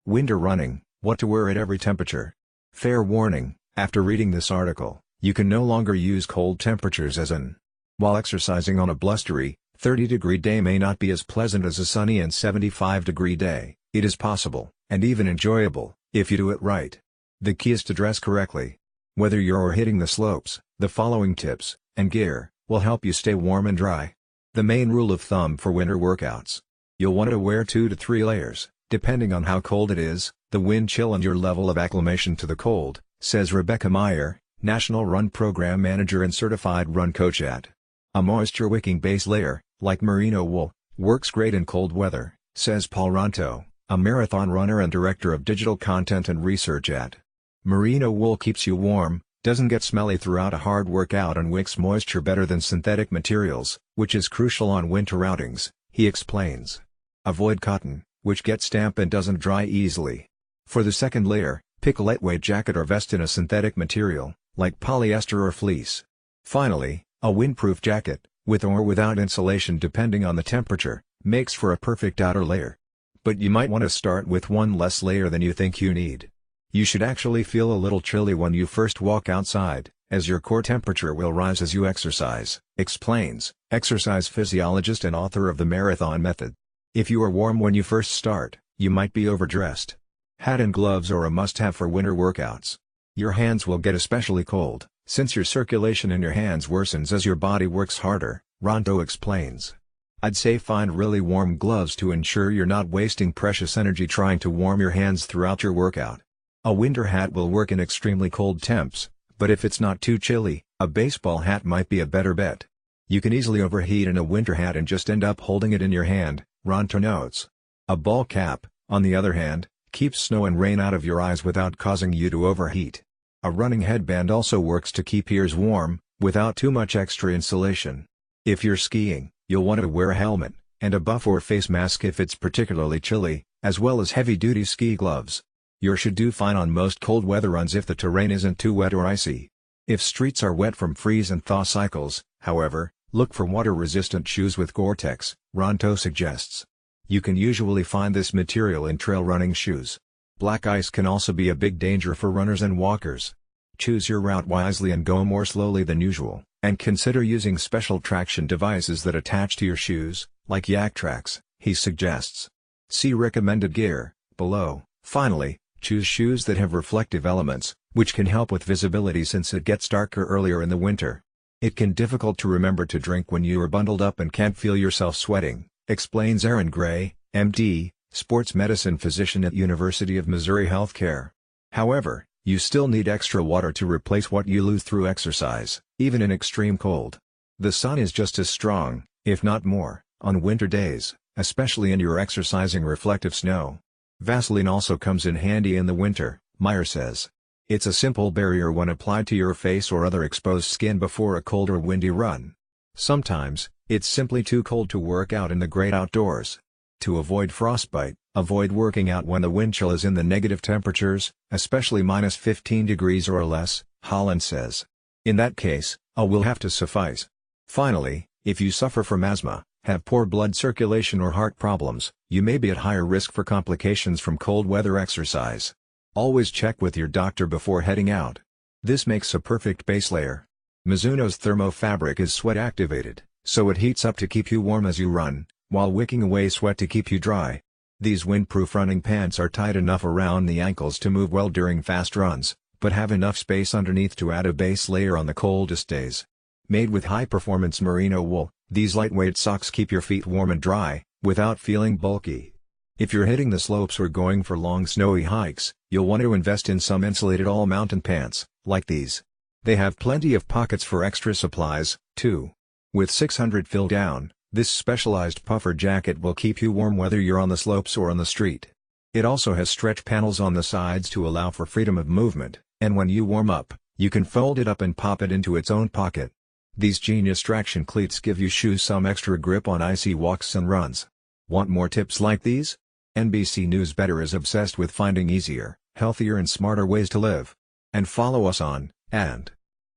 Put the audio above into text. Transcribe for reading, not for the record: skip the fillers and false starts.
Winter running, what to wear at every temperature. Fair warning, after reading this article, you can no longer use cold temperatures as an. While exercising on a blustery, 30-degree day may not be as pleasant as a sunny and 75-degree day, it is possible, and even enjoyable, if you do it right. The key is to dress correctly. Whether you're hitting the slopes, the following tips, and gear, will help you stay warm and dry. The main rule of thumb for winter workouts. You'll want to wear 2 to 3 layers, depending on how cold it is, the wind chill and your level of acclimation to the cold, says Rebecca Meyer, National Run Program Manager and Certified Run Coach at. A moisture-wicking base layer, like merino wool, works great in cold weather, says Paul Ronto, a marathon runner and Director of Digital Content and Research at. Merino wool keeps you warm, doesn't get smelly throughout a hard workout and wicks moisture better than synthetic materials, which is crucial on winter outings, he explains. Avoid cotton, which gets damp and doesn't dry easily. For the second layer, pick a lightweight jacket or vest in a synthetic material, like polyester or fleece. Finally, a windproof jacket, with or without insulation depending on the temperature, makes for a perfect outer layer. But you might want to start with one less layer than you think you need. You should actually feel a little chilly when you first walk outside, as your core temperature will rise as you exercise, explains exercise physiologist and author of the Marathon Method. If you are warm when you first start, you might be overdressed. Hat and gloves are a must-have for winter workouts. Your hands will get especially cold, since your circulation in your hands worsens as your body works harder, Ronto explains. I'd say find really warm gloves to ensure you're not wasting precious energy trying to warm your hands throughout your workout. A winter hat will work in extremely cold temps, but if it's not too chilly, a baseball hat might be a better bet. You can easily overheat in a winter hat and just end up holding it in your hand, Ronto notes. A ball cap, on the other hand, keeps snow and rain out of your eyes without causing you to overheat. A running headband also works to keep ears warm, without too much extra insulation. If you're skiing, you'll want to wear a helmet, and a buff or face mask if it's particularly chilly, as well as heavy-duty ski gloves. You should do fine on most cold weather runs if the terrain isn't too wet or icy. If streets are wet from freeze and thaw cycles, however, look for water-resistant shoes with Gore-Tex, Ronto suggests. You can usually find this material in trail running shoes. Black ice can also be a big danger for runners and walkers. Choose your route wisely and go more slowly than usual, and consider using special traction devices that attach to your shoes, like Yaktrax, he suggests. See recommended gear, below. Finally, choose shoes that have reflective elements, which can help with visibility since it gets darker earlier in the winter. It can be difficult to remember to drink when you are bundled up and can't feel yourself sweating, explains Aaron Gray, MD, sports medicine physician at University of Missouri Healthcare. However, you still need extra water to replace what you lose through exercise, even in extreme cold. The sun is just as strong, if not more, on winter days, especially in your exercising reflective snow. Vaseline also comes in handy in the winter, Meyer says. It's a simple barrier when applied to your face or other exposed skin before a cold or windy run. Sometimes, it's simply too cold to work out in the great outdoors. To avoid frostbite, avoid working out when the wind chill is in the negative temperatures, especially minus 15 degrees or less, Holland says. In that case, a will have to suffice. Finally, if you suffer from asthma, have poor blood circulation or heart problems, you may be at higher risk for complications from cold weather exercise. Always check with your doctor before heading out. This makes a perfect base layer. Mizuno's thermo fabric is sweat activated, so it heats up to keep you warm as you run, while wicking away sweat to keep you dry. These windproof running pants are tight enough around the ankles to move well during fast runs, but have enough space underneath to add a base layer on the coldest days. Made with high-performance merino wool, these lightweight socks keep your feet warm and dry, without feeling bulky. If you're hitting the slopes or going for long snowy hikes, you'll want to invest in some insulated all-mountain pants, like these. They have plenty of pockets for extra supplies, too. With 600 fill down, this specialized puffer jacket will keep you warm whether you're on the slopes or on the street. It also has stretch panels on the sides to allow for freedom of movement, and when you warm up, you can fold it up and pop it into its own pocket. These genius traction cleats give you shoes some extra grip on icy walks and runs. Want more tips like these? NBC News Better is obsessed with finding easier, healthier and smarter ways to live. And follow us on, and